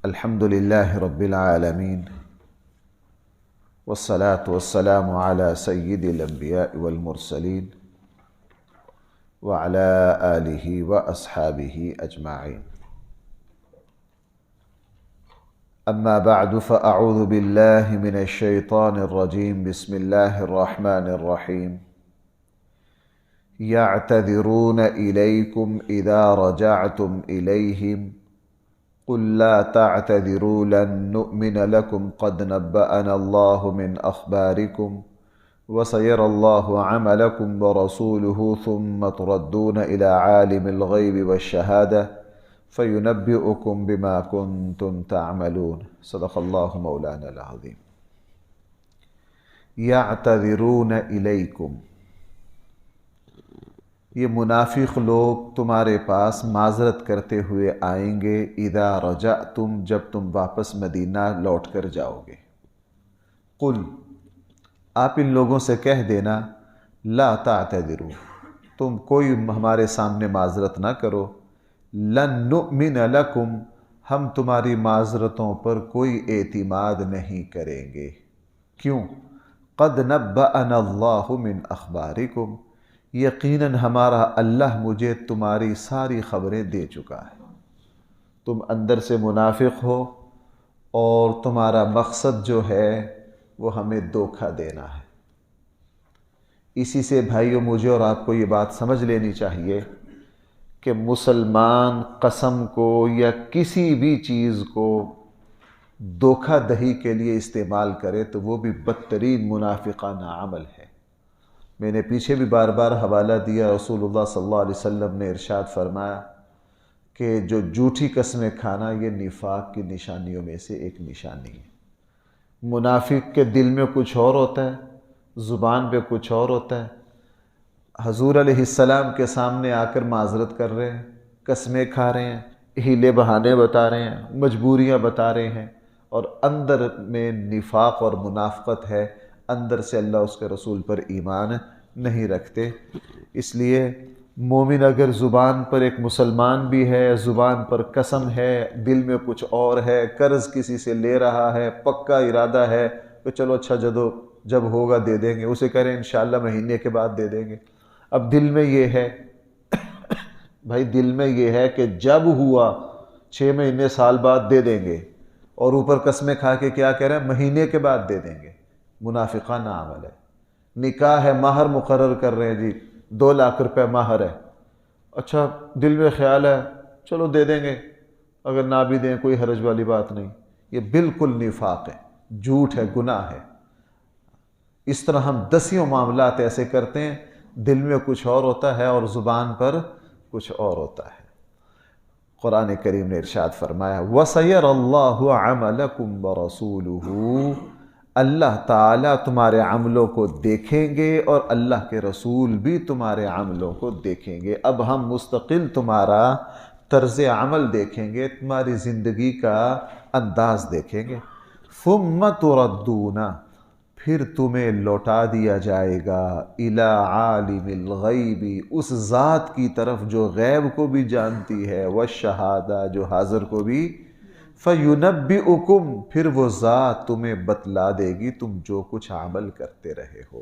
الحمد لله رب العالمين والصلاة والسلام على سيد الأنبياء والمرسلين وعلى آله وأصحابه أجمعين. أما بعد فأعوذ بالله من الشيطان الرجيم. بسم الله الرحمن الرحيم. يعتذرون إليكم إذا رجعتم إليهم قل لا تعتذروا لن نؤمن لكم قد نبأنا الله من أخباركم وسيرى الله عملكم ورسوله ثم تردون إلى عالم الغيب والشهادة فينبئكم بما كنتم تعملون. صدق الله مولانا العظيم. يعتذرون إليكم، یہ منافق لوگ تمہارے پاس معذرت کرتے ہوئے آئیں گے اذا رجعتم، جب تم واپس مدینہ لوٹ کر جاؤ گے. قل، آپ ان لوگوں سے کہہ دینا، لا تعتذروا، تم کوئی ہمارے سامنے معذرت نہ کرو، لن نؤمن لکم، ہم تمہاری معذرتوں پر کوئی اعتماد نہیں کریں گے. کیوں؟ قد نبأنا اللہ من اخبارکم، یقیناً ہمارا اللہ مجھے تمہاری ساری خبریں دے چکا ہے. تم اندر سے منافق ہو اور تمہارا مقصد جو ہے وہ ہمیں دھوکہ دینا ہے. اسی سے بھائیو مجھے اور آپ کو یہ بات سمجھ لینی چاہیے کہ مسلمان قسم کو یا کسی بھی چیز کو دھوکہ دہی کے لیے استعمال کرے تو وہ بھی بدترین منافقانہ عمل ہے. میں نے پیچھے بھی بار بار حوالہ دیا، رسول اللہ صلی اللہ علیہ وسلم نے ارشاد فرمایا کہ جو جھوٹی قسمیں کھانا یہ نفاق کی نشانیوں میں سے ایک نشانی ہے. منافق کے دل میں کچھ اور ہوتا ہے، زبان پہ کچھ اور ہوتا ہے. حضور علیہ السلام کے سامنے آ کر معذرت کر رہے ہیں، قسمیں کھا رہے ہیں، ہیلے بہانے بتا رہے ہیں، مجبوریاں بتا رہے ہیں، اور اندر میں نفاق اور منافقت ہے، اندر سے اللہ اس کے رسول پر ایمان نہیں رکھتے. اس لیے مومن اگر زبان پر ایک مسلمان بھی ہے، زبان پر قسم ہے، دل میں کچھ اور ہے، قرض کسی سے لے رہا ہے، پکا ارادہ ہے کہ چلو اچھا جب ہوگا دے دیں گے، اسے کریں انشاءاللہ مہینے کے بعد دے دیں گے. اب دل میں یہ ہے بھائی، دل میں یہ ہے کہ جب ہوا 6 مہینے سال بعد دے دیں گے، اور اوپر قسمیں کھا کے کیا کہہ رہے ہیں؟ مہینے کے بعد دے دیں گے. منافقانہ عمل ہے. نکاح ہے، مہر مقرر کر رہے ہیں، جی 2 لاکھ روپے مہر ہے، اچھا دل میں خیال ہے چلو دے دیں گے، اگر نہ بھی دیں کوئی حرج والی بات نہیں. یہ بالکل نفاق ہے، جھوٹ ہے، گناہ ہے. اس طرح ہم دسیوں معاملات ایسے کرتے ہیں، دل میں کچھ اور ہوتا ہے اور زبان پر کچھ اور ہوتا ہے. قرآن کریم نے ارشاد فرمایا وَسَيَرَ اللَّهُ عَمَلَكُمْ وَرَسُولُهُ، اللہ تعالیٰ تمہارے عملوں کو دیکھیں گے اور اللہ کے رسول بھی تمہارے عملوں کو دیکھیں گے. اب ہم مستقل تمہارا طرز عمل دیکھیں گے، تمہاری زندگی کا انداز دیکھیں گے. ثُمَّ تُرَدُّونَ، پھر تمہیں لوٹا دیا جائے گا اِلَىٰ عَالِمِ الْغَيْبِ، اس ذات کی طرف جو غیب کو بھی جانتی ہے، وَالشَّهَادَةِ، جو حاضر کو بھی. فَيُنَبِّئُكُمْ، پھر وہ ذات تمہیں بتلا دے گی تم جو کچھ عمل کرتے رہے ہو.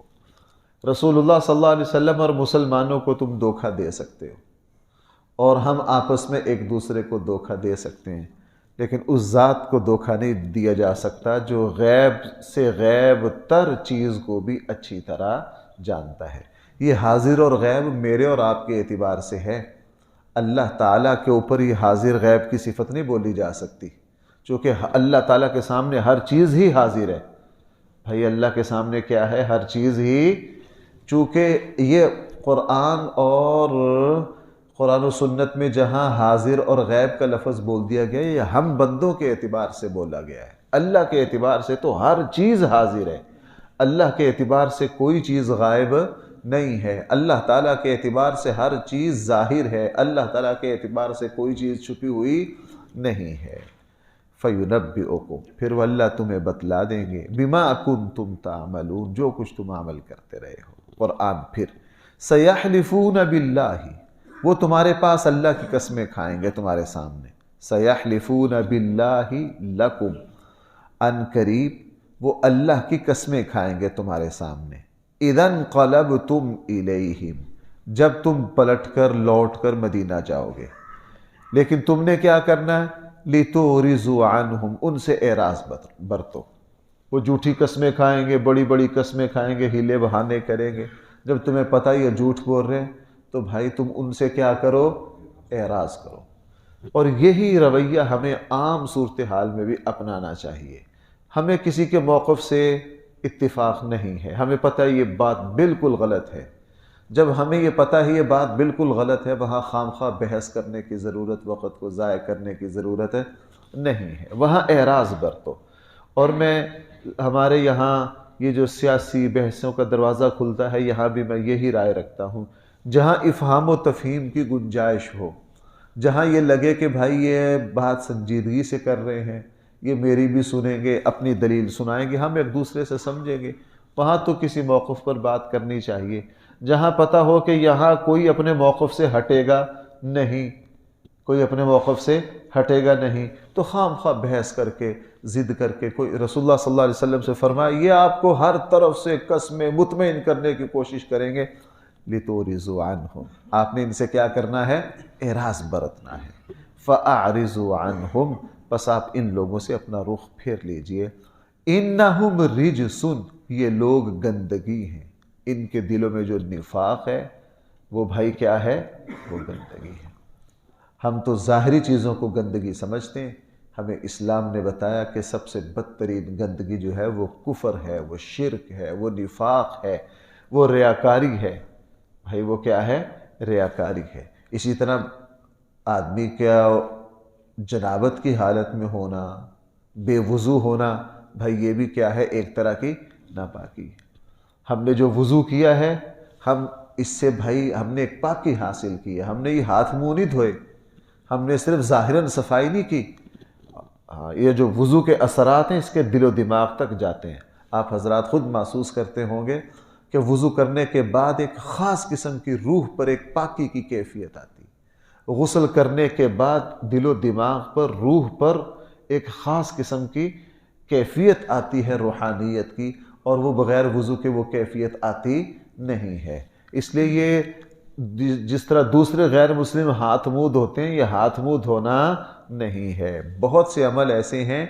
رسول اللہ صلی اللہ علیہ وسلم اور مسلمانوں کو تم دھوکہ دے سکتے ہو، اور ہم آپس میں ایک دوسرے کو دھوکہ دے سکتے ہیں، لیکن اس ذات کو دھوکہ نہیں دیا جا سکتا جو غیب سے غیب تر چیز کو بھی اچھی طرح جانتا ہے. یہ حاضر اور غیب میرے اور آپ کے اعتبار سے ہے. اللہ تعالیٰ کے اوپر یہ حاضر غیب کی صفت نہیں بولی جا سکتی، چونکہ اللہ تعالیٰ کے سامنے ہر چیز ہی حاضر ہے. بھائی اللہ کے سامنے کیا ہے؟ ہر چیز ہی. چونکہ یہ قرآن و سنت میں جہاں حاضر اور غیب کا لفظ بول دیا گیا، یہ ہم بندوں کے اعتبار سے بولا گیا ہے. اللہ کے اعتبار سے تو ہر چیز حاضر ہے، اللہ کے اعتبار سے کوئی چیز غائب نہیں ہے. اللہ تعالیٰ کے اعتبار سے ہر چیز ظاہر ہے، اللہ تعالیٰ کے اعتبار سے کوئی چیز چھپی ہوئی نہیں ہے. فَيُنَبِّئُكُمْ، پھر وہ اللہ تمہیں بتلا دیں گے بِمَا كُنْتُمْ تَعْمَلُونَ، جو کچھ تم عمل کرتے رہے ہو. قرآن پھر سَيَحْلِفُونَ بِاللَّهِ، وہ تمہارے پاس اللہ کی قسمیں کھائیں گے تمہارے سامنے. سیحلفون باللہ لکم، ان قریب وہ اللہ کی قسمیں کھائیں گے تمہارے سامنے، اذا انقلبتم الیہم، جب تم پلٹ کر لوٹ کر مدینہ جاؤ گے۔ لیکن تم نے کیا کرنا ہے؟ لتعرضوا عنہم، ان سے اعراض برتو۔ وہ جھوٹی قسمیں کھائیں گے، بڑی بڑی قسمیں کھائیں گے، ہیلے بہانے کریں گے، جب تمہیں پتہ ہی ہے جھوٹ بول رہے ہیں تو بھائی تم ان سے کیا کرو؟ اعراض کرو۔ اور یہی رویہ ہمیں عام صورتحال میں بھی اپنانا چاہیے۔ ہمیں کسی کے موقف سے اتفاق نہیں ہے، ہمیں پتہ ہے یہ بات بالکل غلط ہے، جب ہمیں یہ پتہ ہے یہ بات بالکل غلط ہے، وہاں خام خواہ بحث کرنے کی ضرورت، وقت کو ضائع کرنے کی ضرورت نہیں ہے، وہاں اعراض برتو۔ اور ہمارے یہاں یہ جو سیاسی بحثوں کا دروازہ کھلتا ہے، یہاں بھی میں یہی رائے رکھتا ہوں، جہاں افہام و تفہیم کی گنجائش ہو، جہاں یہ لگے کہ بھائی یہ بات سنجیدگی سے کر رہے ہیں، یہ میری بھی سنیں گے، اپنی دلیل سنائیں گے، ہم ایک دوسرے سے سمجھیں گے، وہاں تو کسی موقف پر بات کرنی چاہیے۔ جہاں پتہ ہو کہ یہاں کوئی اپنے موقف سے ہٹے گا نہیں، کوئی اپنے موقف سے ہٹے گا نہیں، تو خام خواہ بحث کر کے، ضد کر کے، کوئی رسول اللہ صلی اللہ علیہ وسلم سے فرمایا یہ آپ کو ہر طرف سے قسمیں مطمئن کرنے کی کوشش کریں گے، لتعرضوا عنہم، آپ نے ان سے کیا کرنا ہے؟ اعراض برتنا ہے۔ فاعرضوا عنہم، بس آپ ان لوگوں سے اپنا رخ پھیر لیجئے۔ انہم رجس، یہ لوگ گندگی ہیں، ان کے دلوں میں جو نفاق ہے وہ بھائی کیا ہے؟ وہ گندگی ہے۔ ہم تو ظاہری چیزوں کو گندگی سمجھتے ہیں، ہمیں اسلام نے بتایا کہ سب سے بدترین گندگی جو ہے وہ کفر ہے، وہ شرک ہے، وہ نفاق ہے، وہ ریاکاری ہے۔ بھائی وہ کیا ہے؟ ریاکاری ہے۔ اسی طرح آدمی کا جنابت کی حالت میں ہونا، بے وضو ہونا، بھائی یہ بھی کیا ہے؟ ایک طرح کی ناپاکی ہے۔ ہم نے جو وضو کیا ہے، ہم اس سے بھائی ہم نے ایک پاکی حاصل کی ہے، ہم نے یہ ہاتھ منہ نہیں دھوئے، ہم نے صرف ظاہراً صفائی نہیں کی، یہ جو وضو کے اثرات ہیں اس کے دل و دماغ تک جاتے ہیں۔ آپ حضرات خود محسوس کرتے ہوں گے کہ وضو کرنے کے بعد ایک خاص قسم کی روح پر ایک پاکی کی کیفیت آتی ہے، غسل کرنے کے بعد دل و دماغ پر، روح پر ایک خاص قسم کی کیفیت آتی ہے روحانیت کی، اور وہ بغیر وضو کے وہ کیفیت آتی نہیں ہے۔ اس لیے یہ جس طرح دوسرے غیر مسلم ہاتھ منہ دھوتے ہیں، یہ ہاتھ منہ دھونا نہیں ہے۔ بہت سے عمل ایسے ہیں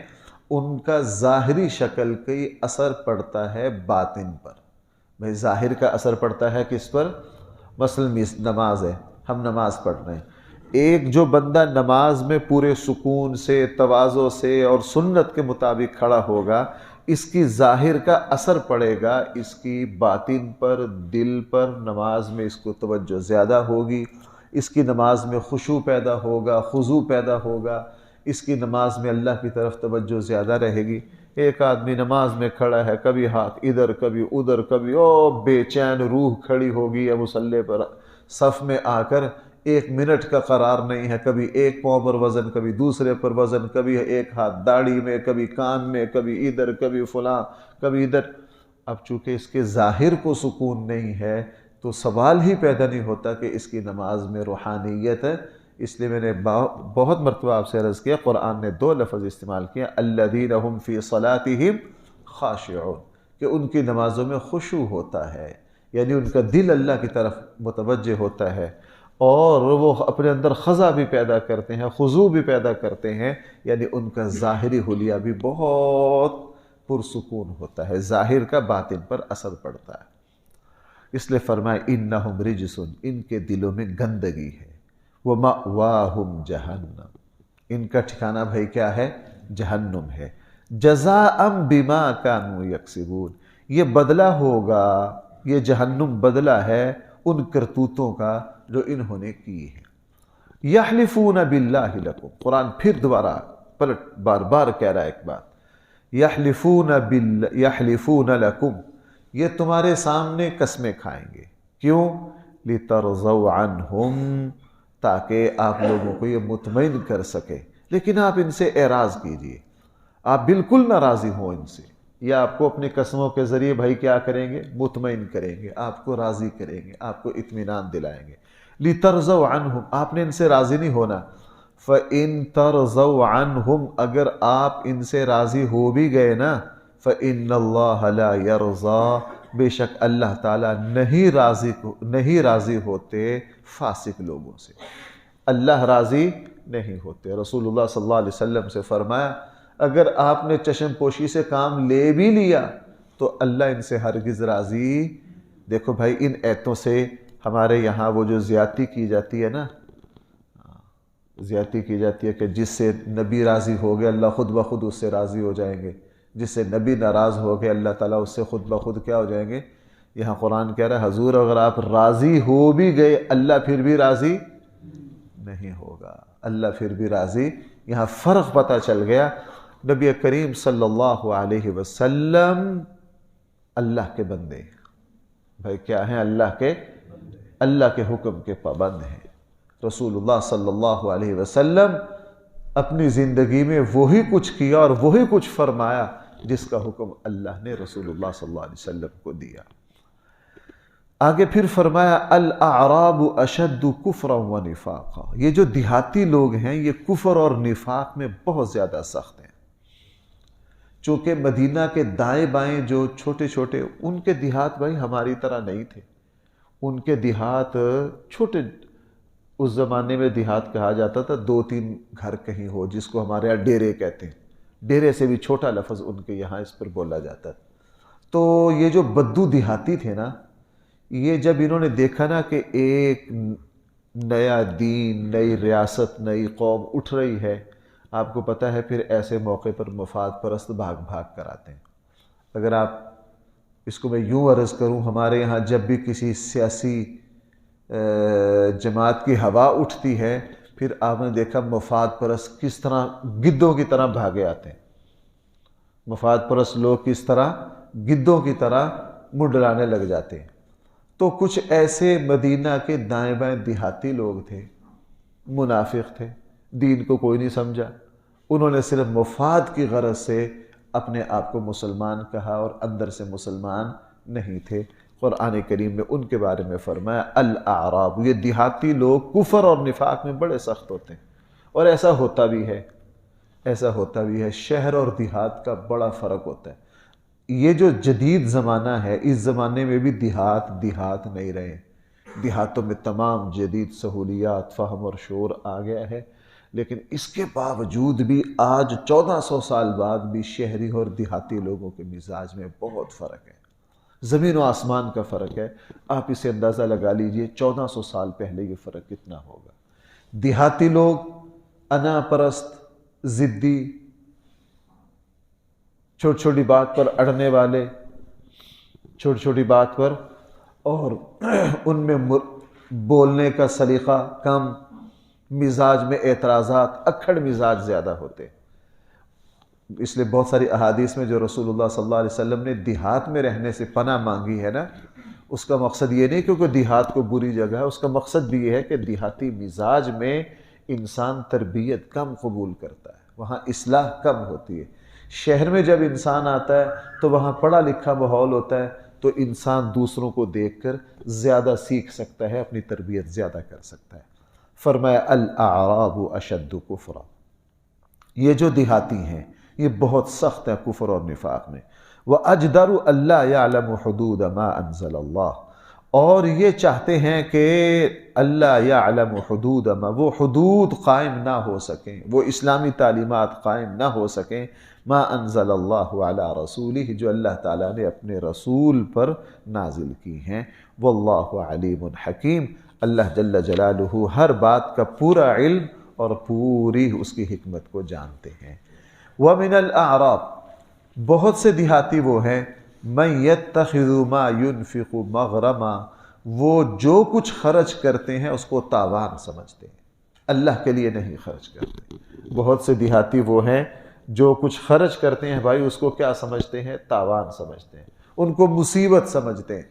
ان کا ظاہری شکل کی اثر پڑتا ہے باطن پر۔ بھائی ظاہر کا اثر پڑتا ہے کس پر؟ مثلا نماز ہے، ہم نماز پڑھ رہے ہیں، ایک جو بندہ نماز میں پورے سکون سے، تواضع سے اور سنت کے مطابق کھڑا ہوگا، اس کی ظاہر کا اثر پڑے گا اس کی باطن پر، دل پر، نماز میں اس کو توجہ زیادہ ہوگی، اس کی نماز میں خشوع پیدا ہوگا، خضوع پیدا ہوگا، اس کی نماز میں اللہ کی طرف توجہ زیادہ رہے گی۔ ایک آدمی نماز میں کھڑا ہے، کبھی ہاتھ ادھر کبھی ادھر، کبھی بے چین روح کھڑی ہوگی یا مصلی پر صف میں آ کر، ایک منٹ کا قرار نہیں ہے، کبھی ایک پاؤں پر وزن، کبھی دوسرے پر وزن، کبھی ایک ہاتھ داڑھی میں، کبھی کان میں، کبھی ادھر، کبھی فلاں، کبھی ادھر۔ اب چونکہ اس کے ظاہر کو سکون نہیں ہے تو سوال ہی پیدا نہیں ہوتا کہ اس کی نماز میں روحانیت ہے۔ اس لیے میں نے بہت مرتبہ آپ سے عرض کیا، قرآن نے 2 لفظ استعمال کیا، الذین هم فی صلاتہم خاشعون، کہ ان کی نمازوں میں خشوع ہوتا ہے، یعنی ان کا دل اللہ کی طرف متوجہ ہوتا ہے، اور وہ اپنے اندر خضع بھی پیدا کرتے ہیں، خضوع بھی پیدا کرتے ہیں، یعنی ان کا ظاہری حلیہ بھی بہت پرسکون ہوتا ہے، ظاہر کا باطن پر اثر پڑتا ہے۔ اس لیے فرمائے انہم رجس، ان کے دلوں میں گندگی ہے، وَمَأْوَاهُمْ جَهَنَّمْ، ان کا ٹھکانہ بھائی کیا ہے؟ جہنم ہے، جزاء بما كانوا يكسبون، یہ بدلہ ہوگا، یہ جہنم بدلہ ہے ان کرتوتوں کا جو انہوں نے کی ہے۔ یحلفون باللہ لکم، قرآن پھر دوبارہ پلٹ بار بار کہہ رہا ہے ایک بات، یحلفون لکم، یہ تمہارے سامنے قسمیں کھائیں گے، کیوں؟ لترضوا عنہم، تاکہ آپ لوگوں کو یہ مطمئن کر سکے، لیکن آپ ان سے اعراض کیجئے، آپ بالکل ناراضی ہوں ان سے، یا آپ کو اپنی قسموں کے ذریعے بھائی کیا کریں گے؟ مطمئن کریں گے، آپ کو راضی کریں گے، آپ کو اطمینان دلائیں گے۔ لترضوا عنہم، آپ نے ان سے راضی نہیں ہونا، فَإِن تَرْضَوْا عَنْهُمْ، اگر آپ ان سے راضی ہو بھی گئے نا، فَإِنَّ اللَّهَ لَا يَرْضَى، بے شک اللہ تعالیٰ نہیں راضی ہوتے فاسق لوگوں سے، اللہ راضی نہیں ہوتے۔ رسول اللہ صلی اللہ علیہ وسلم سے فرمایا اگر آپ نے چشم پوشی سے کام لے بھی لیا تو اللہ ان سے ہرگز راضی۔ دیکھو بھائی، ان ایتوں سے ہمارے یہاں وہ جو زیادتی کی جاتی ہے نا، زیادتی کی جاتی ہے کہ جس سے نبی راضی ہو گئے اللہ خود بخود اس سے راضی ہو جائیں گے، جس سے نبی ناراض ہو گئے اللہ تعالیٰ اس سے خود بخود کیا ہو جائیں گے۔ یہاں قرآن کہہ رہا ہے حضور اگر آپ راضی ہو بھی گئے اللہ پھر بھی راضی نہیں ہوگا، اللہ پھر بھی راضی۔ یہاں فرق پتہ چل گیا، نبی کریم صلی اللہ علیہ وسلم اللہ کے بندے، بھائی کیا ہیں؟ اللہ کے حکم کے پابند ہیں۔ رسول اللہ صلی اللہ علیہ وسلم اپنی زندگی میں وہی کچھ کیا اور وہی کچھ فرمایا جس کا حکم اللہ نے رسول اللہ صلی اللہ علیہ وسلم کو دیا۔ آگے پھر فرمایا الاعراب اشد کفرا و نفاقا، یہ جو دیہاتی لوگ ہیں یہ کفر اور نفاق میں بہت زیادہ سخت ہیں۔ چونکہ مدینہ کے دائیں بائیں جو چھوٹے چھوٹے ان کے دیہات بھائی ہماری طرح نہیں تھے، ان کے دیہات چھوٹے، اس زمانے میں دیہات کہا جاتا تھا 2-3 گھر کہیں ہو، جس کو ہمارے یہاں ڈیرے کہتے ہیں، ڈیرے سے بھی چھوٹا لفظ ان کے یہاں اس پر بولا جاتا ہے۔ تو یہ جو بدو دیہاتی تھے نا، یہ جب انہوں نے دیکھا نا کہ ایک نیا دین، نئی ریاست، نئی قوم اٹھ رہی ہے، آپ کو پتہ ہے پھر ایسے موقع پر مفاد پرست بھاگ کر آتے ہیں۔ اگر آپ اس کو میں یوں عرض کروں، ہمارے یہاں جب بھی کسی سیاسی جماعت کی ہوا اٹھتی ہے، پھر آپ نے دیکھا مفاد پرست کس طرح گدوں کی طرح بھاگے آتے ہیں، مفاد پرست لوگ کس طرح گدوں کی طرح منڈلانے لگ جاتے ہیں۔ تو کچھ ایسے مدینہ کے دائیں بائیں دیہاتی لوگ تھے، منافق تھے، دین کو کوئی نہیں سمجھا، انہوں نے صرف مفاد کی غرض سے اپنے آپ کو مسلمان کہا اور اندر سے مسلمان نہیں تھے۔ قرآن کریم میں ان کے بارے میں فرمایا الاعراب، یہ دیہاتی لوگ کفر اور نفاق میں بڑے سخت ہوتے ہیں، اور ایسا ہوتا بھی ہے، شہر اور دیہات کا بڑا فرق ہوتا ہے۔ یہ جو جدید زمانہ ہے، اس زمانے میں بھی دیہات نہیں رہے، دیہاتوں میں تمام جدید سہولیات، فہم اور شعور آ گیا ہے، لیکن اس کے باوجود بھی آج 1400 سال بعد بھی شہری اور دیہاتی لوگوں کے مزاج میں بہت فرق ہے، زمین و آسمان کا فرق ہے۔ آپ اسے اندازہ لگا لیجئے 1400 سال پہلے یہ فرق کتنا ہوگا۔ دیہاتی لوگ انا پرست، ضدی، چھوٹی چھوٹی بات پر اڑنے والے، چھوٹی چھوٹی بات پر، اور ان میں بولنے کا سلیقہ کم، مزاج میں اعتراضات، اکھڑ مزاج زیادہ ہوتے۔ اس لیے بہت ساری احادیث میں جو رسول اللہ صلی اللہ علیہ وسلم نے دیہات میں رہنے سے پناہ مانگی ہے نا، اس کا مقصد یہ نہیں کیونکہ دیہات کو بری جگہ ہے، اس کا مقصد بھی یہ ہے کہ دیہاتی مزاج میں انسان تربیت کم قبول کرتا ہے، وہاں اصلاح کم ہوتی ہے۔ شہر میں جب انسان آتا ہے تو وہاں پڑھا لکھا ماحول ہوتا ہے، تو انسان دوسروں کو دیکھ کر زیادہ سیکھ سکتا ہے، اپنی تربیت زیادہ کر سکتا ہے۔ فرمایا الاعراب اشد کفرا، یہ جو دیہاتی ہیں یہ بہت سخت ہے کفر اور نفاق میں۔ وَأَجْدَرُ أَلَّا يَعْلَمُ حُدُودَ مَا أَنزَلَ اللَّهُ، اور یہ چاہتے ہیں کہ اللہ يَعْلَمُ حُدُودَ مَا، وہ حدود قائم نہ ہو سکیں، وہ اسلامی تعلیمات قائم نہ ہو سکیں، ما انزل اللہ علی رسولہ، جو اللہ تعالیٰ نے اپنے رسول پر نازل کی ہیں۔ واللہ علیم حکیم، اللہ جل جلالہ ہر بات کا پورا علم اور پوری اس کی حکمت کو جانتے ہیں۔ وَمِنَ الْأَعْرَابِ، بہت سے دیہاتی وہ ہیں، مَن يَتَّخِذُ مَا يُنْفِقُ مَغْرَمًا، وہ جو کچھ خرچ کرتے ہیں اس کو تاوان سمجھتے ہیں، اللہ کے لیے نہیں خرچ کرتے۔ بہت سے دیہاتی وہ ہیں جو کچھ خرچ کرتے ہیں بھائی اس کو کیا سمجھتے ہیں؟ تاوان سمجھتے ہیں، ان کو مصیبت سمجھتے ہیں۔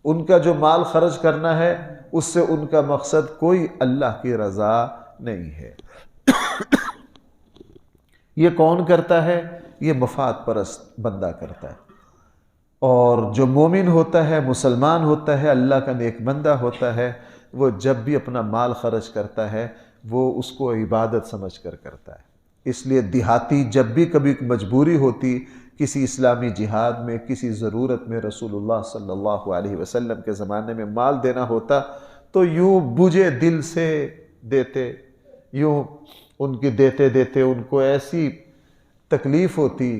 ان کا جو مال خرچ کرنا ہے اس سے ان کا مقصد کوئی اللہ کی رضا نہیں ہے۔ یہ کون کرتا ہے؟ یہ مفاد پرست بندہ کرتا ہے۔ اور جو مومن ہوتا ہے، مسلمان ہوتا ہے، اللہ کا نیک بندہ ہوتا ہے، وہ جب بھی اپنا مال خرچ کرتا ہے وہ اس کو عبادت سمجھ کر کرتا ہے۔ اس لیے دیہاتی جب بھی کبھی مجبوری ہوتی کسی اسلامی جہاد میں، کسی ضرورت میں، رسول اللہ صلی اللہ علیہ وسلم کے زمانے میں مال دینا ہوتا تو یوں بجھے دل سے دیتے، یوں ان کی دیتے دیتے ان کو ایسی تکلیف ہوتی،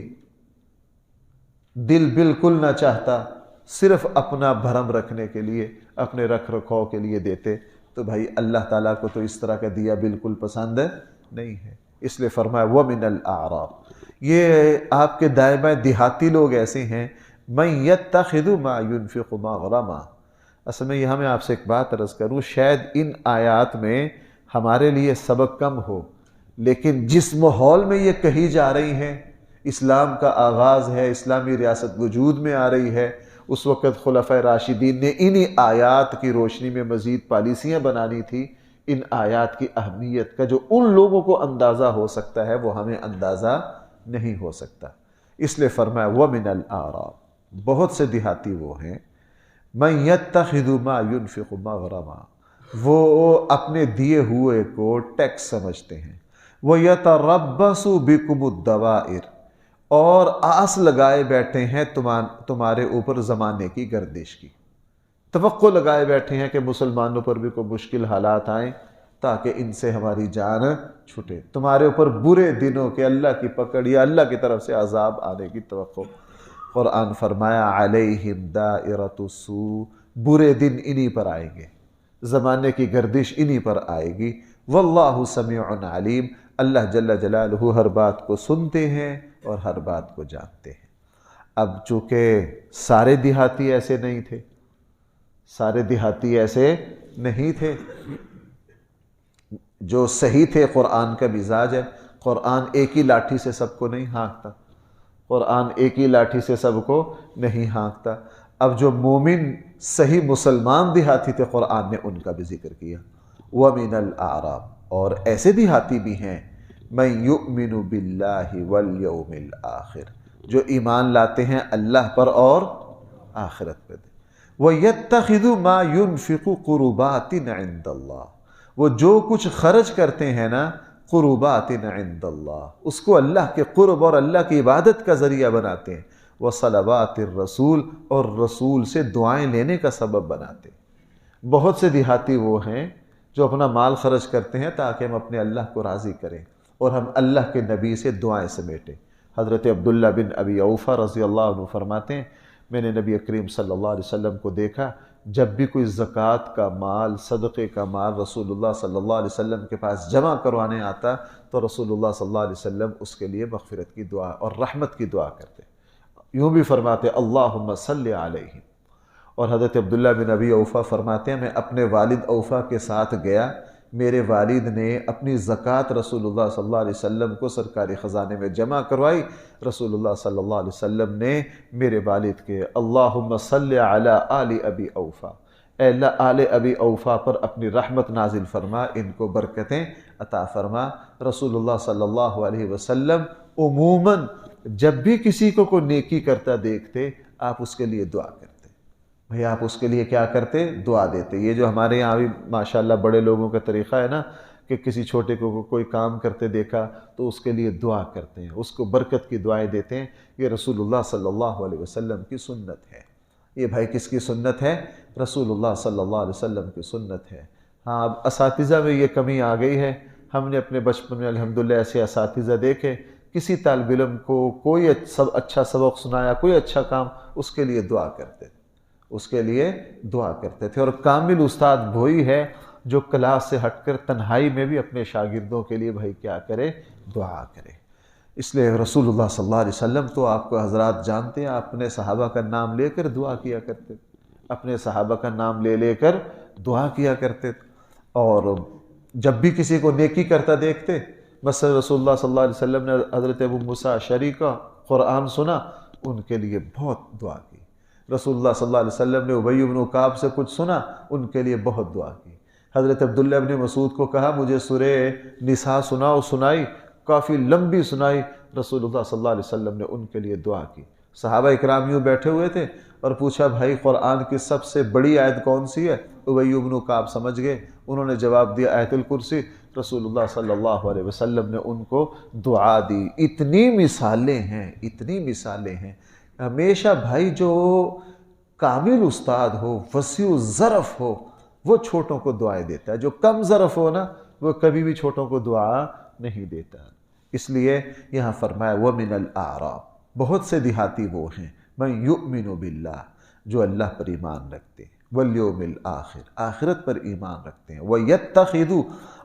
دل بالکل نہ چاہتا، صرف اپنا بھرم رکھنے کے لیے، اپنے رکھ رکھاؤ کے لیے دیتے۔ تو بھائی اللہ تعالیٰ کو تو اس طرح کا دیا بالکل پسند نہیں ہے، اس لیے فرمایا وَمِنَ الْأَعْرَابِ، یہ آپ کے دائیں بائیں دیہاتی لوگ ایسے ہیں مَن يَتَّخِذُ مَا يُنْفِقُ مَغْرَمًا۔ اصل میں یہاں میں آپ سے ایک بات عرض کروں، شاید ان آیات میں ہمارے لیے سبق کم ہو، لیکن جس ماحول میں یہ کہی جا رہی ہیں، اسلام کا آغاز ہے، اسلامی ریاست وجود میں آ رہی ہے، اس وقت خلفائے راشدین نے انہی آیات کی روشنی میں مزید پالیسیاں بنانی تھی۔ ان آیات کی اہمیت کا جو ان لوگوں کو اندازہ ہو سکتا ہے وہ ہمیں اندازہ نہیں ہو سکتا، اس لیے فرمایا وَمِنَ الْأَعْرَابِ، بہت سے دیہاتی وہ ہیں مَن يَتَّخِذُ مَا يُنْفِقُ مَغْرَمًا، وہ اپنے دیے ہوئے کو ٹیکس سمجھتے ہیں، وَيَتَرَبَّصُ بِكُمُ الدَّوَائِرَ، اور آس لگائے بیٹھے ہیں تمہارے اوپر زمانے کی گردش کی، توقع لگائے بیٹھے ہیں کہ مسلمانوں پر بھی کوئی مشکل حالات آئیں تاکہ ان سے ہماری جان چھوٹے، تمہارے اوپر برے دنوں کے اللہ کی پکڑ یا اللہ کی طرف سے عذاب آنے کی توقع۔ قرآن فرمایا علیہم دائرۃ السوء، برے دن انہی پر آئیں گے، زمانے کی گردش انہی پر آئے گی۔ واللہ سمیع علیم، اللہ جل جلالہ ہر بات کو سنتے ہیں اور ہر بات کو جانتے ہیں۔ اب چونکہ سارے دیہاتی ایسے نہیں تھے، سارے دیہاتی ایسے نہیں تھے، جو صحیح تھے، قرآن کا مزاج ہے، قرآن ایک ہی لاٹھی سے سب کو نہیں ہانکتا، قرآن ایک ہی لاٹھی سے سب کو نہیں ہانکتا۔ اب جو مومن صحیح مسلمان دیہاتی تھے، قرآن نے ان کا بھی ذکر کیا، وَمِنَ الْأَعْرَابِ، اور ایسے دیہاتی بھی ہیں مَن يُؤْمِنُ بِاللَّهِ وَالْيَوْمِ الْآخِرِ، جو ایمان لاتے ہیں اللہ پر اور آخرت پر۔ وَيَتَّخِذُ مَا يُنْفِقُ قُرُبَاتٍ عِنْدَ اللَّهِ، وہ جو کچھ خرچ کرتے ہیں نا، قربات عند اللہ، اس کو اللہ کے قرب اور اللہ کی عبادت کا ذریعہ بناتے ہیں، وصلوات الرسول، اور رسول سے دعائیں لینے کا سبب بناتے ہیں۔ بہت سے دیہاتی وہ ہیں جو اپنا مال خرچ کرتے ہیں تاکہ ہم اپنے اللہ کو راضی کریں اور ہم اللہ کے نبی سے دعائیں سمیٹیں۔ حضرت عبداللہ بن ابی اوفا رضی اللہ عنہ فرماتے ہیں، میں نے نبی کریم صلی اللہ علیہ وسلم کو دیکھا، جب بھی کوئی زکوٰۃ کا مال، صدقے کا مال رسول اللہ صلی اللہ علیہ وسلم کے پاس جمع کروانے آتا تو رسول اللہ صلی اللہ علیہ وسلم اس کے لیے مغفرت کی دعا اور رحمت کی دعا کرتے، یوں بھی فرماتے اللہم صلی علیہ۔ اور حضرت عبداللہ بن ابی اوفا فرماتے ہیں، میں اپنے والد اوفا کے ساتھ گیا، میرے والد نے اپنی زکوٰۃ رسول اللہ صلی اللہ علیہ وسلم کو سرکاری خزانے میں جمع کروائی، رسول اللہ صلی اللہ علیہ وسلم نے میرے والد کے اللہم صلی علی آل ابی اوفا، اے اللہ آل ابی اوفا پر اپنی رحمت نازل فرما، ان کو برکتیں عطا فرما۔ رسول اللہ صلی اللہ علیہ وسلم عموماً جب بھی کسی کو کوئی نیکی کرتا دیکھتے، آپ اس کے لیے دعا کرتے، بھئی آپ اس کے لیے کیا کرتے؟ دعا دیتے۔ یہ جو ہمارے یہاں بھی ماشاءاللہ بڑے لوگوں کا طریقہ ہے نا کہ کسی چھوٹے کو کوئی کام کرتے دیکھا تو اس کے لیے دعا کرتے ہیں، اس کو برکت کی دعائیں دیتے ہیں، یہ رسول اللہ صلی اللہ علیہ وسلم کی سنت ہے۔ یہ بھائی کس کی سنت ہے؟ رسول اللہ صلی اللہ علیہ وسلم کی سنت ہے۔ ہاں اب اساتذہ میں یہ کمی آ گئی ہے، ہم نے اپنے بچپن میں الحمدللہ ایسے اساتذہ دیکھے، کسی طالب علم کو کوئی اچھا سبق سنایا، کوئی اچھا کام، اس کے لیے دعا کرتے تھے، اس کے لیے دعا کرتے تھے۔ اور کامل استاد وہی ہے جو کلاس سے ہٹ کر تنہائی میں بھی اپنے شاگردوں کے لیے بھائی کیا کرے؟ دعا کرے۔ اس لیے رسول اللہ صلی اللہ علیہ وسلم تو آپ کو حضرات جانتے ہیں، اپنے صحابہ کا نام لے کر دعا کیا کرتے، اپنے صحابہ کا نام لے لے کر دعا کیا کرتے، اور جب بھی کسی کو نیکی کرتا دیکھتے، مثلا رسول اللہ صلی اللہ علیہ وسلم نے حضرت ابو موسیٰ اشعری کا قرآن سنا، ان کے لیے بہت دعا کی۔ رسول اللہ صلی اللہ علیہ وسلم نے ابی بن کعب سے کچھ سنا، ان کے لیے بہت دعا کی۔ حضرت عبداللہ بن مسعود کو کہا مجھے سورہ نساء سناؤ، سنائی، کافی لمبی سنائی، رسول اللہ صلی اللہ علیہ وسلم نے ان کے لیے دعا کی۔ صحابہ اکرام یوں بیٹھے ہوئے تھے اور پوچھا بھائی قرآن کی سب سے بڑی آیت کون سی ہے؟ ابی بن کعب سمجھ گئے، انہوں نے جواب دیا آیت الکرسی۔ رسول اللہ صلی اللہ علیہ وسلم نے ان کو دعا دی۔ اتنی مثالیں ہیں۔ ہمیشہ بھائی جو کامل استاد ہو، وسیع الظرف ہو، وہ چھوٹوں کو دعائیں دیتا ہے۔ جو کم ظرف ہو نا، وہ کبھی بھی چھوٹوں کو دعا نہیں دیتا۔ اس لیے یہاں فرمایا وَمِنَ الْأَعْرَابِ، بہت سے دیہاتی وہ ہیں، مَن يُؤْمِنُ بِاللَّهِ، جو اللہ پر ایمان رکھتے ہیں، وَالْيَوْمِ الْآخِرِ، آخرت پر ایمان رکھتے ہیں، وَيَتَّخِذُ،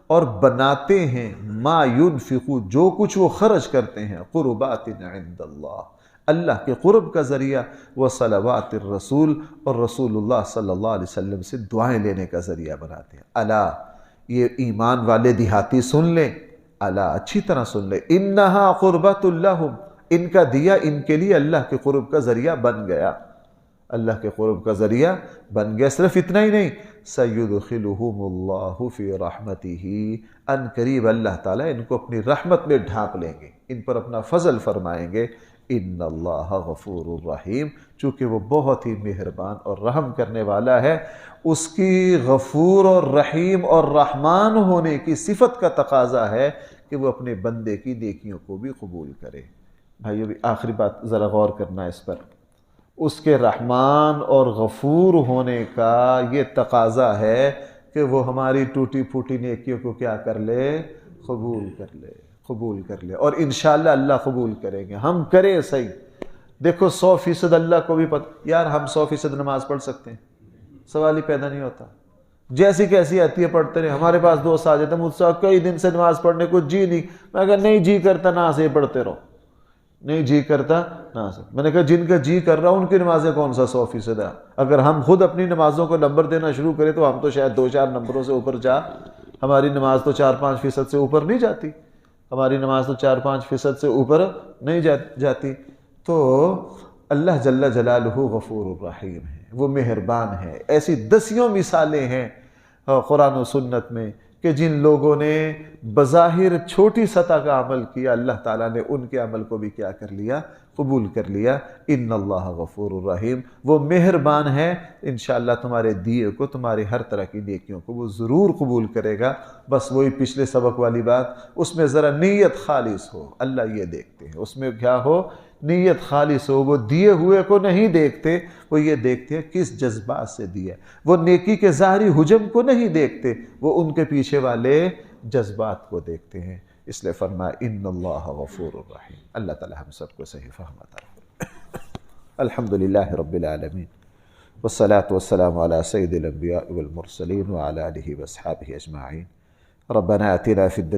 اور بناتے ہیں، مَا يُنْفِقُ، جو کچھ وہ خرچ کرتے ہیں، قُرُبَاتٍ عِنْدَ اللَّهِ، اللہ کے قرب کا ذریعہ، وصلوات الرسول، اور رسول اللہ صلی اللہ علیہ وسلم سے دعائیں لینے کا ذریعہ بناتے ہیں۔ الا، یہ ایمان والے دیہاتی سن لیں، الا اچھی طرح سن لیں، انہا قربۃ لہم، ان کا دیا ان کے لیے اللہ کے قرب کا ذریعہ بن گیا، اللہ کے قرب کا ذریعہ بن گیا۔ صرف اتنا ہی نہیں، سیدخلہم اللہ فی رحمتہ، ان قریب اللہ تعالیٰ ان کو اپنی رحمت میں ڈھانپ لیں گے، ان پر اپنا فضل فرمائیں گے۔ ان اللہ غفور الرحیم، چونکہ وہ بہت ہی مہربان اور رحم کرنے والا ہے۔ اس کی غفور اور رحیم اور رحمان ہونے کی صفت کا تقاضا ہے کہ وہ اپنے بندے کی نیکیوں کو بھی قبول کرے۔ بھائی ابھی آخری بات ذرا غور کرنا ہے اس پر، اس کے رحمان اور غفور ہونے کا یہ تقاضا ہے کہ وہ ہماری ٹوٹی پھوٹی نیکیوں کو کیا کر لے؟ قبول کر لے، اور انشاءاللہ اللہ قبول کریں گے۔ ہم کریں صحیح، دیکھو 100% اللہ کو بھی پتہ، یار ہم 100% نماز پڑھ سکتے ہیں، سوال ہی پیدا نہیں ہوتا، جیسی کیسی آتی ہے پڑھتے رہے۔ ہمارے پاس دوست آ جاتے ہیں، مجھ سے کئی دن سے نماز پڑھنے کو جی نہیں، میں کہا نہیں جی کرتا نہ سے پڑھتے رہو، نہیں جی کرتا نہ سے۔ میں نے کہا جن کا جی کر رہا ان کی نمازیں کون سا 100% ہے؟ اگر ہم خود اپنی نمازوں کو نمبر دینا شروع کریں تو ہم تو شاید 2-4 نمبروں سے اوپر ہماری نماز تو 4-5% سے اوپر نہیں جاتی، ہماری نماز تو 4-5% سے اوپر نہیں جاتی۔ تو اللہ جل جلالہ غفور الرحیم ہے، وہ مہربان ہے۔ ایسی دسیوں مثالیں ہیں قرآن و سنت میں کہ جن لوگوں نے بظاہر چھوٹی سطح کا عمل کیا، اللہ تعالیٰ نے ان کے عمل کو بھی کیا کر لیا؟ قبول کر لیا۔ ان اللہ غفور الرحیم، وہ مہربان ہے، انشاءاللہ تمہارے دیے کو، تمہاری ہر طرح کی نیکیوں کو وہ ضرور قبول کرے گا۔ بس وہی پچھلے سبق والی بات، اس میں ذرا نیت خالص ہو، اللہ یہ دیکھتے ہیں، اس میں کیا ہو؟ نیت خالص ہو۔ وہ دیے ہوئے کو نہیں دیکھتے، وہ یہ دیکھتے ہیں کس جذبات سے دیا۔ وہ نیکی کے ظاہری حجم کو نہیں دیکھتے، وہ ان کے پیچھے والے جذبات کو دیکھتے ہیں۔ اس لیے فرمایا ان اللہ غفور الرحیم۔ اللہ تعالی ہم سب کو صحیح فہم عطا فرمائے۔ الحمدللہ رب العالمین، والصلاة والسلام علی سید الانبیاء والمرسلین وعلی آلہ واصحابہ اجمعین۔ ربنا آتنا فی الدنیا